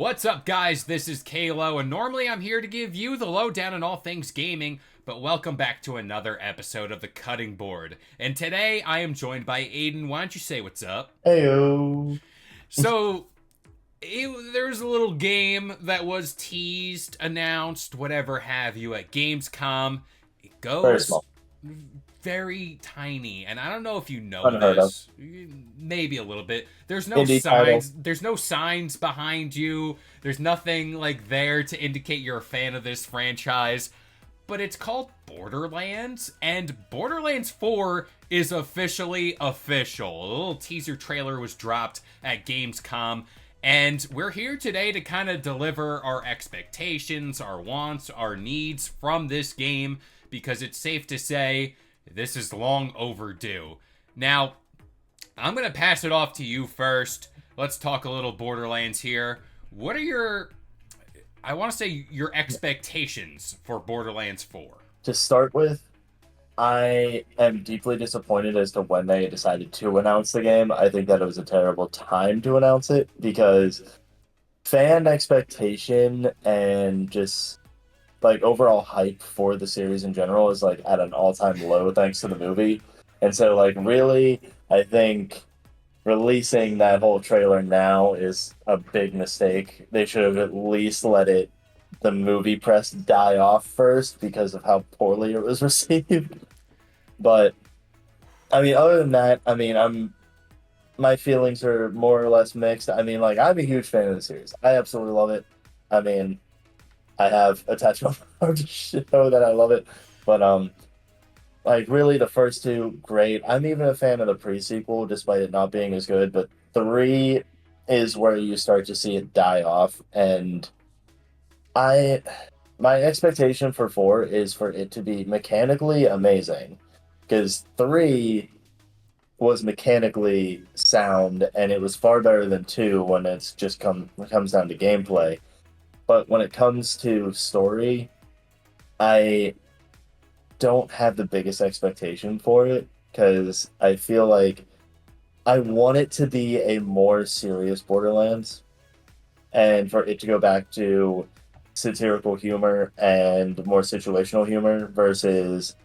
What's up, guys? This is Kalo, and normally I'm here to give you the lowdown on all things gaming, but welcome back to another episode of The Cutting Board. And today I am joined by Aiden. Why don't you say what's up? Heyo. So, there's a little game that was teased, announced, whatever have you, at Gamescom. It Very goes small. very tiny, and I don't know if you know Unheard of. this, maybe a little bit. There's no Indie title. signs behind you. There's nothing like there to indicate you're a fan of this franchise, but it's called Borderlands, and Borderlands 4 is officially official. A little teaser trailer was dropped at Gamescom, and we're here today to kind of deliver our expectations, our wants, our needs from this game, because it's safe to say this is long overdue. Now, I'm going to pass it off to you first. Let's talk a little Borderlands here. What are I want to say, your expectations for Borderlands 4? To start with, I am deeply disappointed as to when they decided to announce the game. I think that it was a terrible time to announce it because fan expectation and just like overall hype for the series in general is like at an all-time low thanks to the movie. And so like really, I think releasing that whole trailer now is a big mistake. They should have at least let the movie press die off first because of how poorly it was received. But I mean, other than that, I mean, my feelings are more or less mixed. I mean, like I'm a huge fan of the series. I absolutely love it. I mean, I have attached my heart to show that I love it. But like really the first two, great. I'm even a fan of the pre-sequel, despite it not being as good. But three is where you start to see it die off. And I my expectation for four is for it to be mechanically amazing. Because three was mechanically sound and it was far better than two when it comes down to gameplay. But when it comes to story, I don't have the biggest expectation for it because I feel like I want it to be a more serious Borderlands and for it to go back to satirical humor and more situational humor versus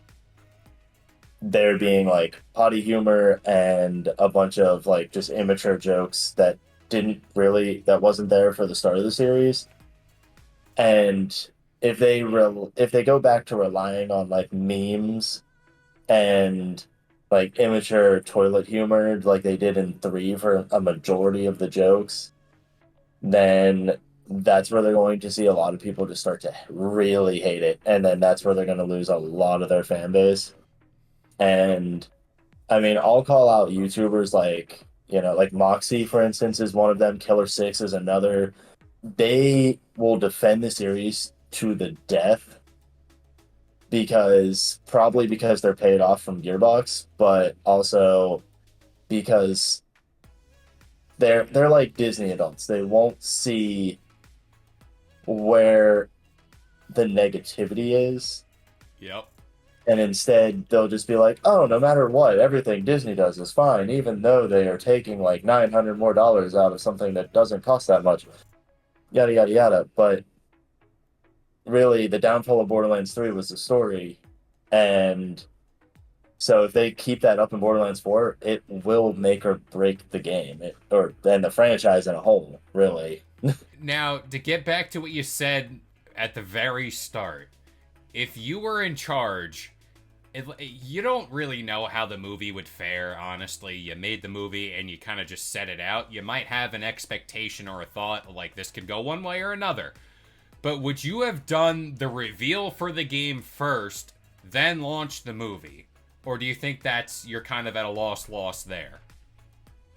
there being like potty humor and a bunch of like just immature jokes that wasn't there for the start of the series. And if they go back to relying on like memes and like immature toilet humor like they did in three for a majority of the jokes, then that's where they're going to see a lot of people just start to really hate it, and then that's where they're going to lose a lot of their fan base. And I mean, I'll call out YouTubers like like Moxie, for instance, is one of them. Killer Six is another. They will defend the series to the death because probably because they're paid off from Gearbox, but also because they're like Disney adults. They won't see where the negativity is, Yep. and instead they'll just be like, "Oh, no matter what, everything Disney does is fine, even though they are taking like $900 more out of something that doesn't cost that much." Yada yada yada. But really the downfall of Borderlands 3 was the story. And so if they keep that up in Borderlands 4, it will make or break the game. And the franchise in a whole, really. Now, to get back to what you said at the very start, if you were in charge, you don't really know how the movie would fare, honestly. You made the movie and you kind of just set it out. You might have an expectation or a thought like this could go one way or another. But would you have done the reveal for the game first, then launch the movie? Or do you think you're kind of at a loss there?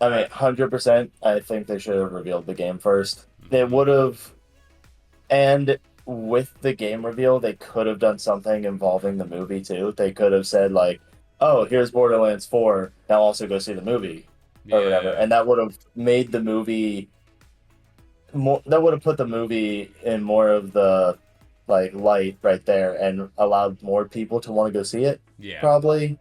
I mean, 100%, I think they should have revealed the game first. They Mm-hmm. would have, and with the game reveal, they could have done something involving the movie too. They could have said, like, oh, here's Borderlands 4, now also go see the movie, or whatever. Yeah. And that would have made the movie more, that would have put the movie in more of the like light right there and allowed more people to want to go see it, Yeah. probably.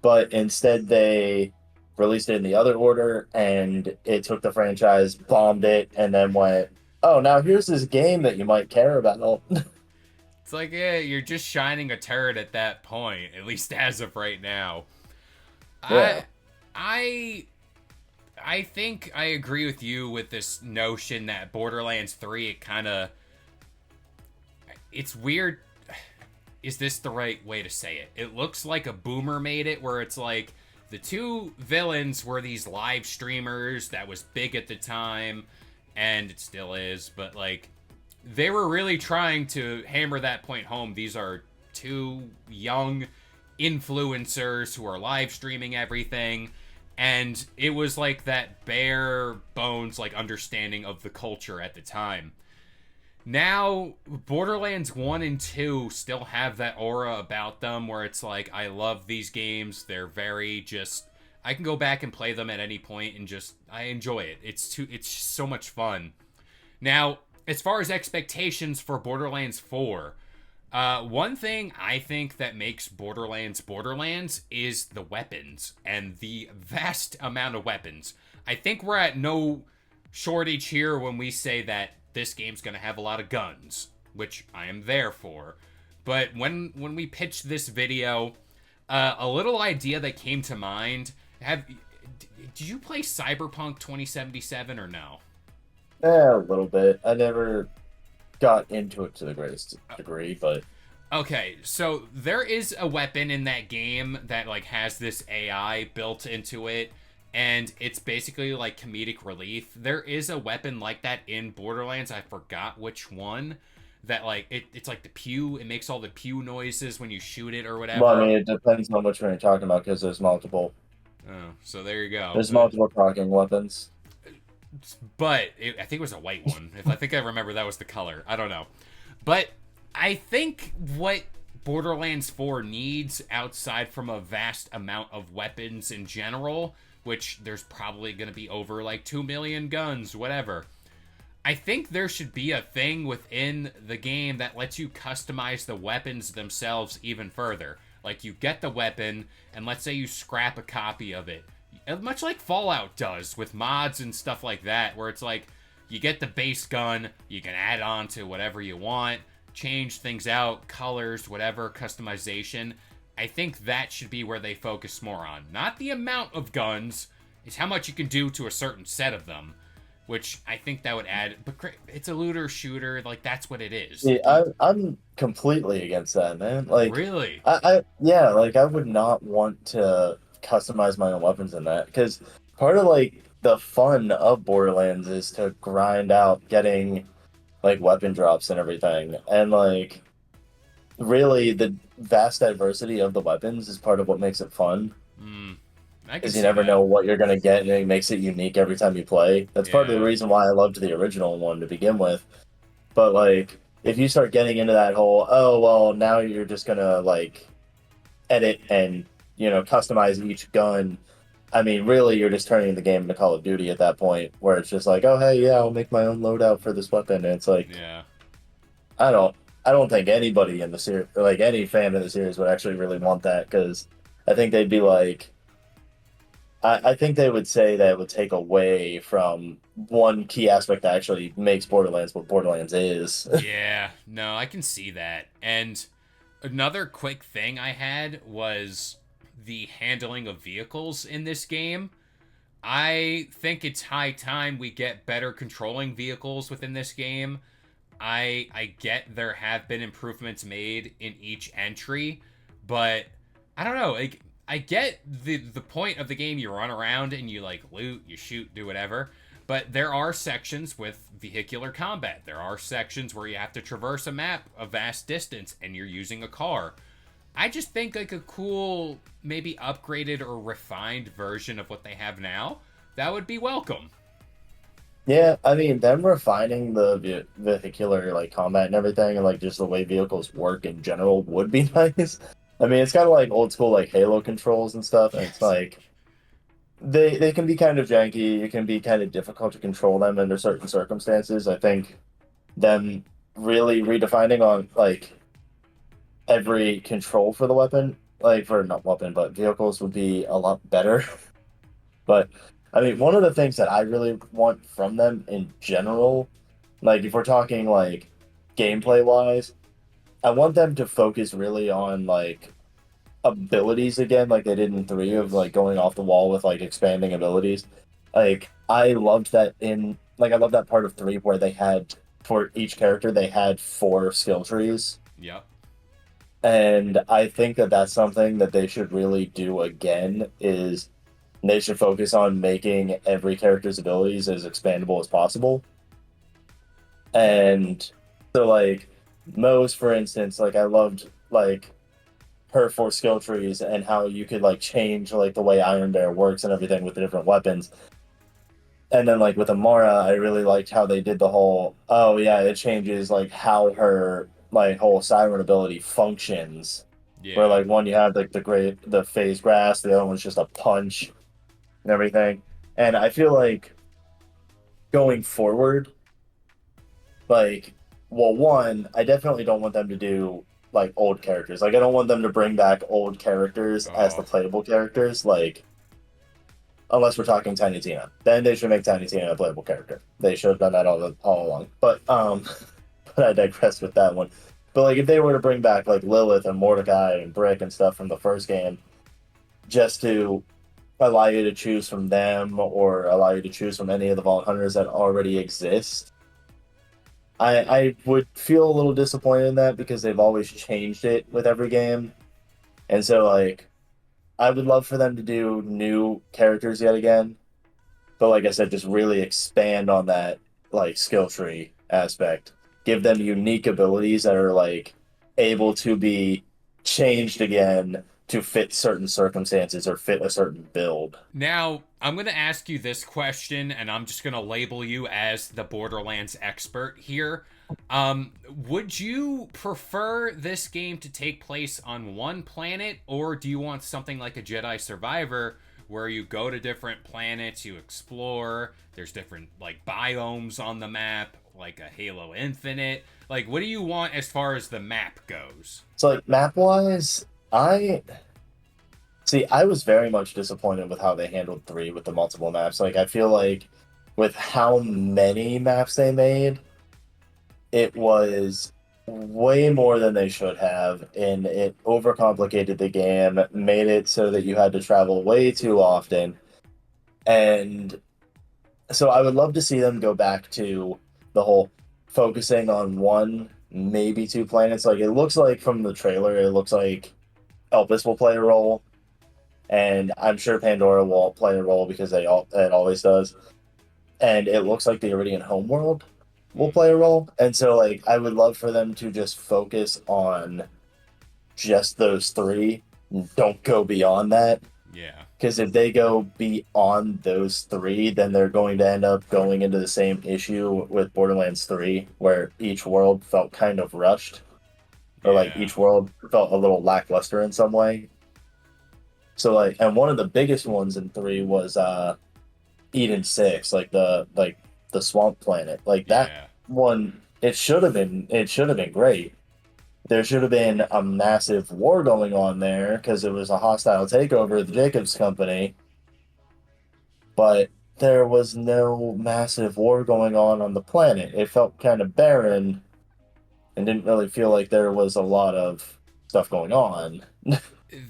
But instead, they released it in the other order, and it took the franchise, bombed it, and then went. oh, now here's this game that you might care about. It's like, yeah, you're just shining a turret at that point, at least as of right now. Yeah. I I I think I agree with you with this notion that Borderlands 3 it kind of it's weird. Is this the right way to say it? It looks like a boomer made it where it's like the two villains were these live streamers that was big at the time and it still is, but like they were really trying to hammer that point home. These are two young influencers who are live streaming everything, and it was like that bare bones like understanding of the culture at the time. Now Borderlands 1 and 2 still have that aura about them where it's like I love these games. They're very just I can go back and play them at any point and just I enjoy it. It's so much fun. Now, as far as expectations for Borderlands 4, one thing I think that makes Borderlands is the weapons and the vast amount of weapons. I think we're at no shortage here when we say that this game's going to have a lot of guns, which I am there for. But when we pitched this video, a little idea that came to mind. Did you play Cyberpunk 2077 or no? Yeah, a little bit. I never got into it to the greatest degree, but Okay, so there is a weapon in that game that like has this AI built into it, and it's basically like comedic relief. There is a weapon like that in Borderlands. I forgot which one. That like it's like the pew. It makes all the pew noises when you shoot it or well, I whatever. mean, it depends on which one you're talking about because Oh, so there you go. there's multiple talking weapons. I think it was a white one. If I think I remember that was the color. I don't know. But I think what Borderlands 4 needs outside from a vast amount of weapons in general, which there's probably going to be over like 2 million guns, whatever. I think there should be a thing within the game that lets you customize the weapons themselves even further. Like you get the weapon, and let's say you scrap a copy of it. Much like Fallout does with mods and stuff like that, where it's like you get the base gun, you can add on to whatever you want, change things out, colors, whatever, customization. I think that should be where they focus more on. Not the amount of guns, it's how much you can do to a certain set of them, which I think that would add. But it's a looter shooter, like that's what it is. Yeah, I'm completely against that, man. Like, Really? yeah, like I would not want to customize my own weapons in that because part of like the fun of Borderlands is to grind out getting like weapon drops and everything, and like really the vast diversity of the weapons is part of what makes it fun. I can Because you see never that. know what you're gonna get, and it makes it unique every time you play. That's part of the Yeah. reason why I loved the original one to begin with. But like, if you start getting into that whole, oh well, now you're just gonna like edit and customize each gun. I mean, really, you're just turning the game into Call of Duty at that point, where it's just like, oh hey, yeah, I'll make my own loadout for this weapon, and it's like, Yeah. I don't, I don't think anybody in the series, like any fan of the series, would actually really want that because I think they'd be like, I think they would say that it would take away from one key aspect that actually makes Borderlands what Borderlands is. Yeah, no, I can see that. And another quick thing I had was the handling of vehicles in this game. I think it's high time we get better controlling vehicles within this game. I get there have been improvements made in each entry, but I don't know, like I get the point of the game. You run around and you like loot, you shoot, do whatever. But there are sections with vehicular combat. There are sections where you have to traverse a map a vast distance and you're using a car. I just think like a cool, maybe upgraded or refined version of what they have now, that would be welcome. Yeah, I mean, them refining the vehicular like combat and everything, and like just the way vehicles work in general would be nice. I mean, it's kind of like old school like Halo controls and stuff, and it's Yes. like they can be kind of janky. It can be kind of difficult to control them under certain circumstances. I think them really redefining on like every control for the weapon, like for not weapon, but vehicles would be a lot better. But I mean, one of the things that I really want from them in general Like if we're talking like gameplay wise, I want them to focus really on like abilities again, like they did in three of like going off the wall with like expanding abilities. Like I loved that in like I love that part of three where they had for each character they had four skill trees. Yep. And I think that that's something that they should really do again is they should focus on making every character's abilities as expandable as possible. And so like Moe's, for instance, like I loved like her four skill trees and how you could like change like the way Iron Bear works and everything with the different weapons. And then like with Amara, I really liked how they did the whole, oh yeah, it changes like how her like whole siren ability functions. Where Yeah. like one you have like the phase grass, the other one's just a punch and everything. And I feel like going forward, like well, one, I definitely don't want them to do like old characters. Like I don't want them to bring back old characters as the Oh, playable characters. Like unless we're talking Tiny Tina, then they should make Tiny Tina a playable character. They should have done that all along. But but I digress with that one. But like if they were to bring back like Lilith and Mordecai and Brick and stuff from the first game, just to allow you to choose from them or allow you to choose from any of the Vault Hunters that already exist, I would feel a little disappointed in that because they've always changed it with every game. And so like I would love for them to do new characters yet again. But like I said, just really expand on that like skill tree aspect. Give them unique abilities that are like able to be changed again to fit certain circumstances or fit a certain build. now I'm going to ask you this question, and I'm just going to label you as the Borderlands expert here. Would you prefer this game to take place on one planet, or do you want something like a Jedi Survivor where you go to different planets, you explore, there's different like biomes on the map, like a Halo Infinite? Like, what do you want as far as the map goes? So like map wise, I see I was very much disappointed with how they handled three with the multiple maps. Like I feel like with how many maps they made, it was way more than they should have, and it overcomplicated the game, made it so that you had to travel way too often. And so I would love to see them go back to the whole focusing on one, maybe two planets. Like it looks like from the trailer, it looks like Elpis will play a role, and I'm sure Pandora will play a role because it always does. And it looks like the Iridian homeworld will Hmm. play a role. And so like I would love for them to just focus on just those three. Don't go beyond that. Yeah. Because if they go beyond those three, then they're going to end up going into the same issue with Borderlands 3, where each world felt kind of rushed, or like Yeah. each world felt a little lackluster in some way. So like, and one of the biggest ones in 3 was Eden 6, like the swamp planet. Like that Yeah. one, it should have been great. There should have been a massive war going on there because it was a hostile takeover of the Jacobs Company, but there was no massive war going on the planet. It felt kind of barren and didn't really feel like there was a lot of stuff going on.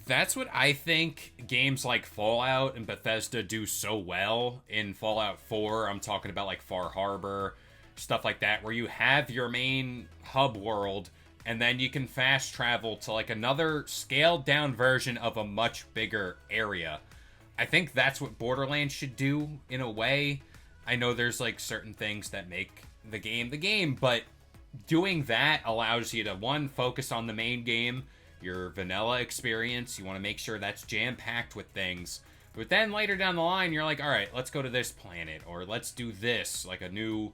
That's what I think games like Fallout and Bethesda do so well in Fallout 4. I'm talking about like Far Harbor, stuff like that, where you have your main hub world and then you can fast travel to like another scaled down version of a much bigger area. I think that's what Borderlands should do in a way. I know there's like certain things that make the game, but doing that allows you to one focus on the main game, your vanilla experience. You want to make sure that's jam packed with things. But then later down the line, you're like, all right, let's go to this planet, or let's do this, like a new,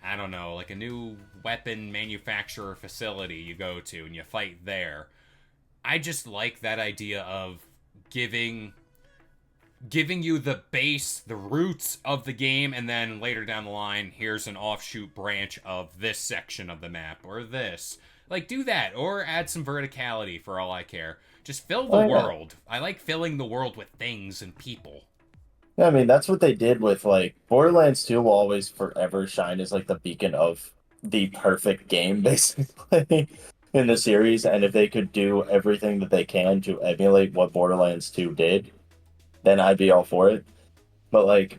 I don't know, like a new weapon manufacturer facility you go to and you fight there. I just like that idea of giving giving you the base, the roots of the game, and then later down the line, here's an offshoot branch of this section of the map, or this. Like, do that, or add some verticality for all I care. Just fill the Oh yeah. world. I like filling the world with things and people. Yeah, I mean, that's what they did with like Borderlands 2 will always forever shine as like the beacon of the perfect game, basically, in the series. And if they could do everything that they can to emulate what Borderlands 2 did, then I'd be all for it. But like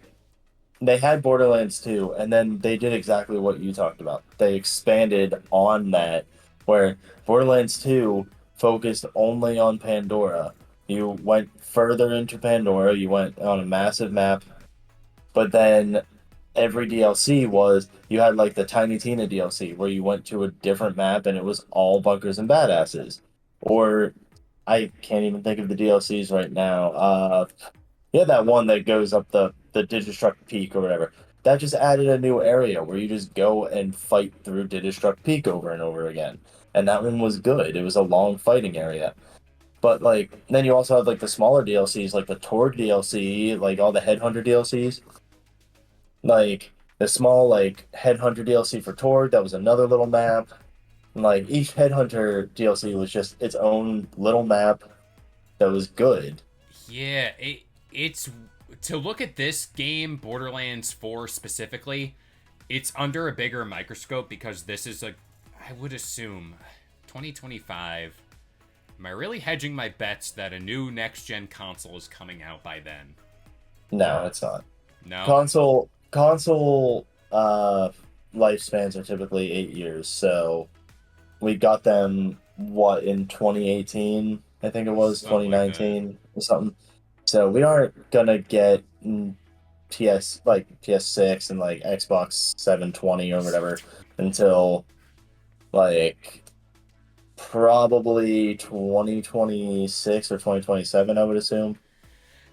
they had Borderlands 2, and then they did exactly what you talked about. They expanded on that, where Borderlands 2 focused only on Pandora. You went further into Pandora, you went on a massive map, but then every DLC was you had like the Tiny Tina DLC where you went to a different map and it was all bunkers and badasses. Or I can't even think of the DLCs right now. Yeah, that one that goes up the Digistruct Peak or whatever. That just added a new area where you just go and fight through Digistruct Peak over and over again. And that one was good. It was a long fighting area. But like then you also have like the smaller DLCs like the Torg DLC, like all the Headhunter DLCs. Like the small like Headhunter DLC for Torg, that was another little map. And, like each Headhunter DLC was just its own little map that was good. Yeah, it's to look at this game, Borderlands 4 specifically, it's under a bigger microscope because this is a, I would assume, 2025. Am I really hedging my bets that a new next gen console is coming out by then? No, it's not. No? Console lifespans are typically 8 years, so we got them what in 2018, I think it was Something like that. 2019 or something. So we aren't gonna get PS6 and like Xbox 720 or whatever until like probably 2026 or 2027, I would assume.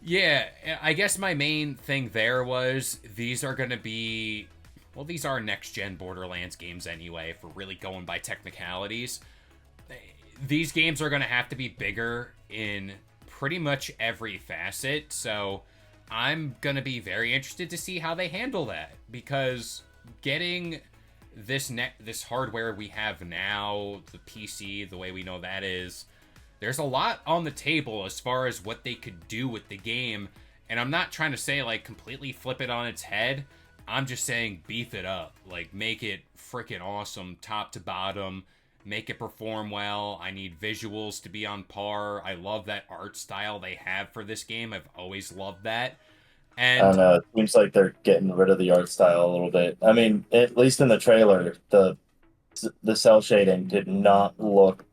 Yeah, I guess my main thing there was these are going to be, well, these are next gen Borderlands games anyway, if we're really going by technicalities. These games are going to have to be bigger in pretty much every facet, so I'm going to be very interested to see how they handle that because getting this hardware we have now, the PC, the way we know that is, there's a lot on the table as far as what they could do with the game. And I'm not trying to say like completely flip it on its head. I'm just saying beef it up. Like make it freaking awesome top to bottom. Make it perform well. I need visuals to be on par. I love that art style they have for this game. I've always loved that. I don't And know. It seems like they're getting rid of the art style a little bit. I mean, at least in the trailer, the cell shading did not look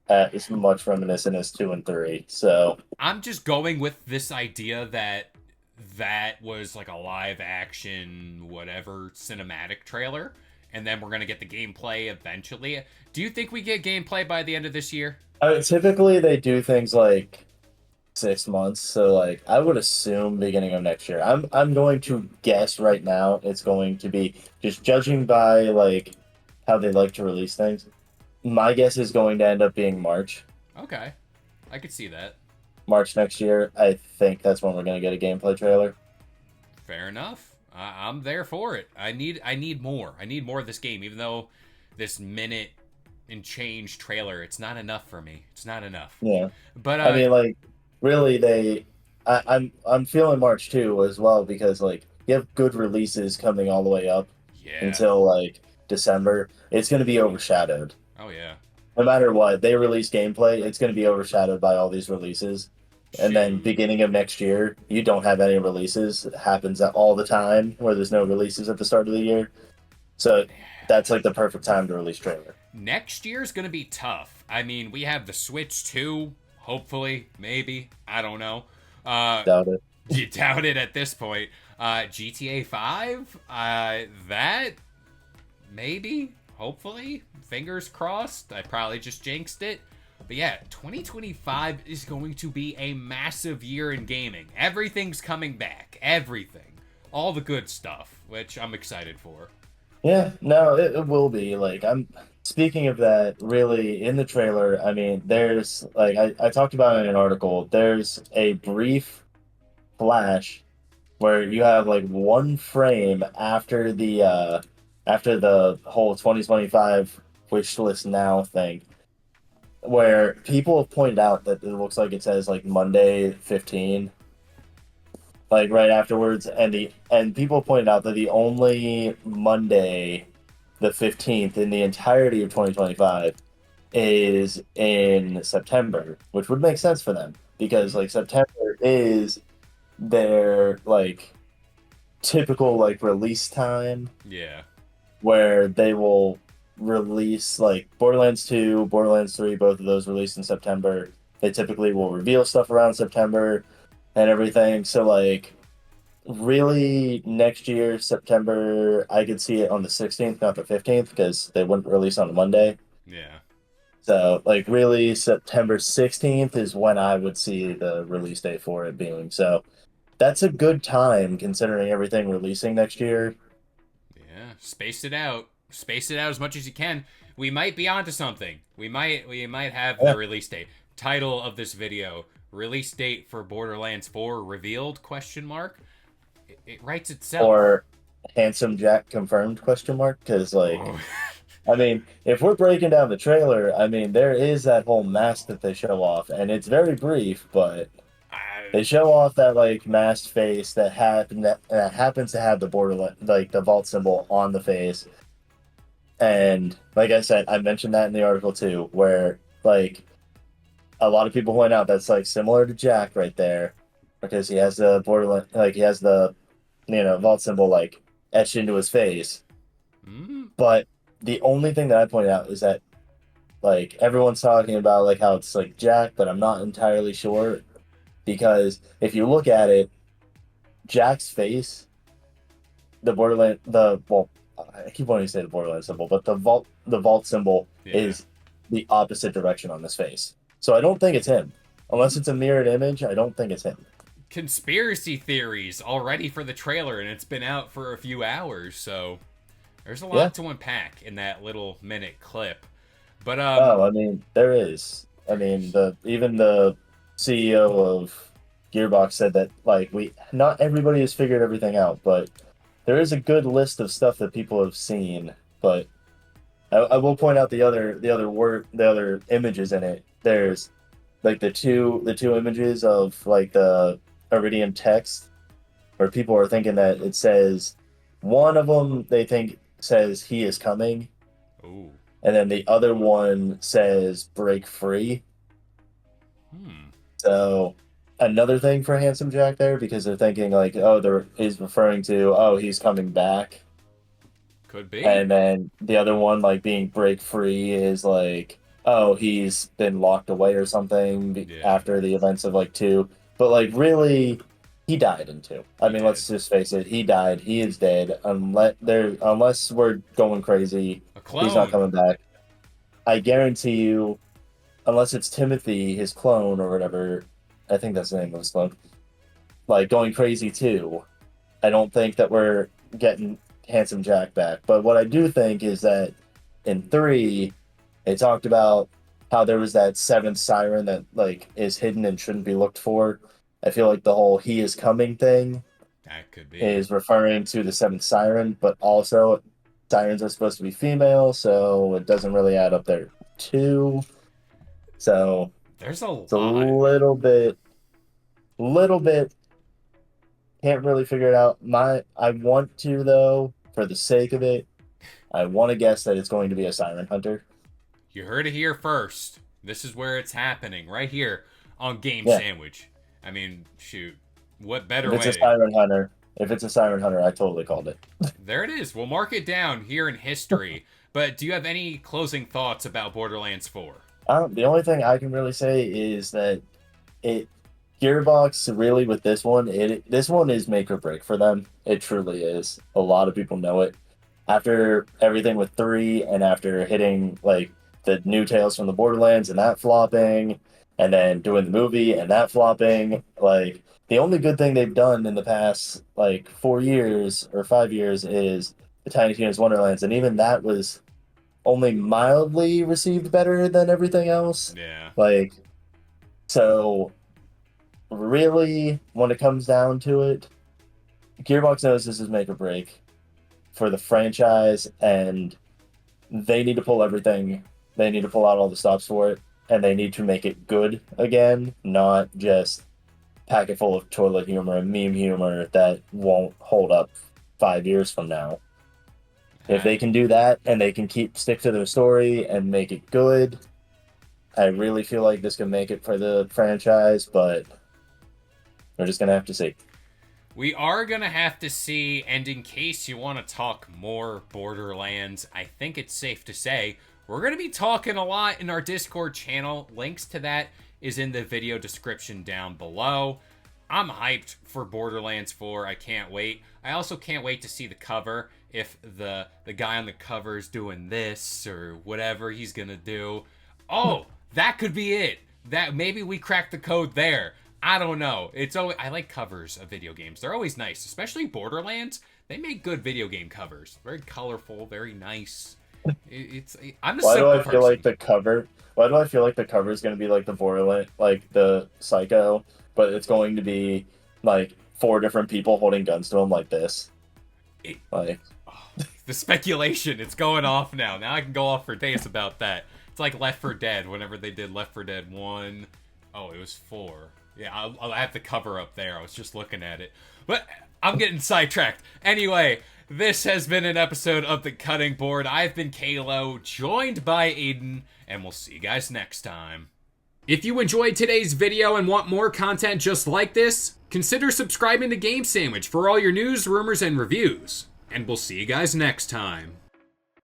as much reminiscent as 2 and 3. So I'm just going with this idea that that was like a live action whatever cinematic trailer and then we're going to get the gameplay eventually. Do you think we get gameplay by the end of this year? typically they do things like 6 months. So like I would assume beginning of next year. I'm going to guess right now it's going to be just judging by like how they like to release things. My guess is going to end up being March. Okay. I could see that. March next year. I think that's when we're going to get a gameplay trailer. Fair enough. I'm there for it. I need more. I need more of this game even though this minute and change trailer, it's not enough for me. It's not enough. Yeah. But I mean, like, really, I'm feeling March too as well because like you have good releases coming all the way up yeah. until like December. It's going to be overshadowed. Oh yeah. No matter what, they release gameplay, it's going to be overshadowed by all these releases. And then Shoot. beginning of next year, you don't have any releases. It happens all the time where there's no releases at the start of the year. So that's like the perfect time to release trailer. Next year's gonna be tough. I mean, we have the Switch 2, hopefully, maybe. I don't know. Uh Doubt it. you doubt it at this point. GTA 5, that maybe, hopefully, fingers crossed. I probably just jinxed it. But yeah, 2025 is going to be a massive year in gaming. Everything's coming back. Everything. All the good stuff, which I'm excited for. Yeah, no, it will be. Like I'm speaking of that, really in the trailer, I mean, there's like I talked about it in an article, there's a brief flash where you have like one frame after the whole 2025 wish list now thing where people have pointed out that it looks like it says like Monday 15 like right afterwards, and people pointed out that the only Monday, the 15th, in the entirety of 2025 is in September, which would make sense for them because Hmm. like September is their like typical like release time Yeah. where they will release like Borderlands 2, Borderlands 3, both of those released in September. They typically will reveal stuff around September and everything. So like really next year, September, I could see it on the 16th, not the 15th, because they wouldn't release on a Monday. Yeah. So like really September 16th is when I would see the release date for it being. So that's a good time considering everything releasing next year. Yeah. Space it out. Space it out as much as you can. We might be onto something. We might have the Yeah. release date. Title of this video: Release date for Borderlands 4 revealed? Question mark. It writes itself. Or handsome Jack confirmed question mark because like Oh. I mean if we're breaking down the trailer, I mean there is that whole mask that they show off and it's very brief, but I, they show off that like masked face that happens to have the border like the vault symbol on the face. And like I said, I mentioned that in the article too, where like a lot of people point out that's like similar to Jack right there, because he has the borderline like he has the vault symbol like etched into his face. mm, But the only thing that I pointed out is that like everyone's talking about like how it's like Jack, but I'm not entirely sure because if you look at it, Jack's face, the borderland, the well, I keep wanting to say the borderland symbol, but the vault symbol yeah. is the opposite direction on this face. So I don't think it's him, unless it's a mirrored image. I don't think it's him. Conspiracy theories already for the trailer, and it's been out for a few hours, so there's a Yeah. lot to unpack in that little minute clip. But Oh, I mean, there is. I mean, the even the CEO of Gearbox said that like we not everybody has figured everything out, but there is a good list of stuff that people have seen. But I will point out the other images in it. There's like the two images of like the Iridium text where people are thinking that it says one of them they think says he is coming, ooh, and then the other one says break free. hmm, So another thing for Handsome Jack there because they're thinking like, oh, there is referring to, oh, he's coming back. could be. And then the other one, like being break free, is like, oh, he's been locked away or something Yeah, after the events of like two. But like, really, he died in two. I he mean, did. let's just face it, he died. He is dead. Unless we're going crazy, A he's not clone. coming back. I guarantee you, unless it's Timothy, his clone or whatever. I think that's the name of his clone. Like going crazy too. I don't think that we're getting Handsome Jack back. But what I do think is that in three, they talked about how there was that seventh siren that like is hidden and shouldn't be looked for. I feel like the whole "he is coming" thing That could be. is referring to the seventh siren, but also sirens are supposed to be female, so it doesn't really add up there too. So There's a it's a lot. little bit can't really figure it out. I want to though, for the sake of it, I want to guess that it's going to be a Siren Hunter. You heard it here first. This is where it's happening, right here on Game Yeah, Sandwich. I mean, shoot. What if better it's a way? Siren Hunter, if it's a Siren Hunter, I totally called it. There it is. We'll mark it down here in history. But do you have any closing thoughts about Borderlands 4? The only thing I can really say is that it Gearbox really with this one is make or break for them. It truly is. A lot of people know it. After everything with three and after hitting like the new Tales from the Borderlands and that flopping, and then doing the movie and that flopping, like the only good thing they've done in the past like 4 years or 5 years is the Tiny Tina's Wonderlands, and even that was only mildly received better than everything else. Yeah. Like so really when it comes down to it, Gearbox knows this is make or break for the franchise, and they need to pull everything. They need to pull out all the stops for it, and they need to make it good again, not just packet full of toilet humor and meme humor that won't hold up 5 years from now. If they can do that and they can stick to their story and make it good, I really feel like this can make it for the franchise, but we're just gonna have to see. We are going to have to see, and in case you want to talk more Borderlands, I think it's safe to say we're going to be talking a lot in our Discord channel. Links to that is in the video description down below. I'm hyped for Borderlands 4. I can't wait. I also can't wait to see the cover. If the guy on the cover is doing this or whatever he's going to do. Oh, that could be it. That maybe we cracked the code there. I don't know. I like covers of video games. They're always nice, especially Borderlands. They make good video game covers. Very colorful, very nice. I'm a Why do simple I feel person. like the cover? Why do I feel like the cover is going to be like the Borderland, like the Psycho, but it's going to be like 4 different people holding guns to him like this? The speculation, it's going off now. Now I can go off for days about that. It's like Left 4 Dead. Whenever they did Left 4 Dead 1, oh, it was 4. Yeah, I'll have the cover up there. I was just looking at it. But I'm getting sidetracked. Anyway, this has been an episode of The Cutting Board. I've been Kalo, joined by Aiden, and we'll see you guys next time. If you enjoyed today's video and want more content just like this, consider subscribing to Game Sandwich for all your news, rumors, and reviews. And we'll see you guys next time.